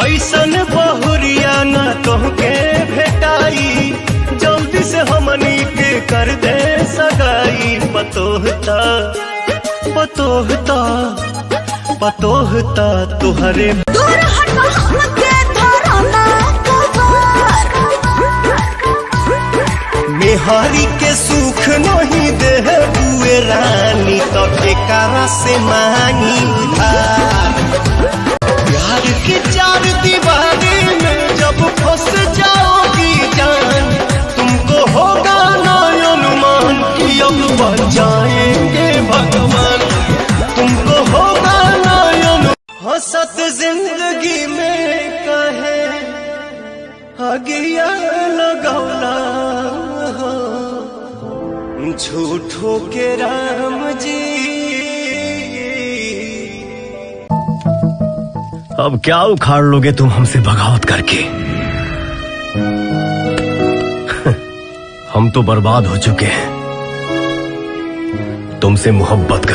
ऐसन बहुरिया न तोहके भेटाई, जल्दी से हमनी के कर दे सगाई। पतोहता पतोहता पतोहता तुहरे दूर हटो हमके धरना कबार। मेहरी के सुख नहीं दे बुए रानी, तो केकरा से मांगी उधार। प्यार की चार दीवारी में जब फंस जाओगी जान, तुमको होगा ना अनुमान कि अब बचाएंगे भगवान। तुमको होगा ना अनुमान। हंसत जिंदगी में कहे अगिया लगौला हो, झूठो के राम जी। अब क्या उखाड़ लोगे तुम हमसे बगावत करके? हम तो बर्बाद हो चुके हैं तुमसे मोहब्बत करके।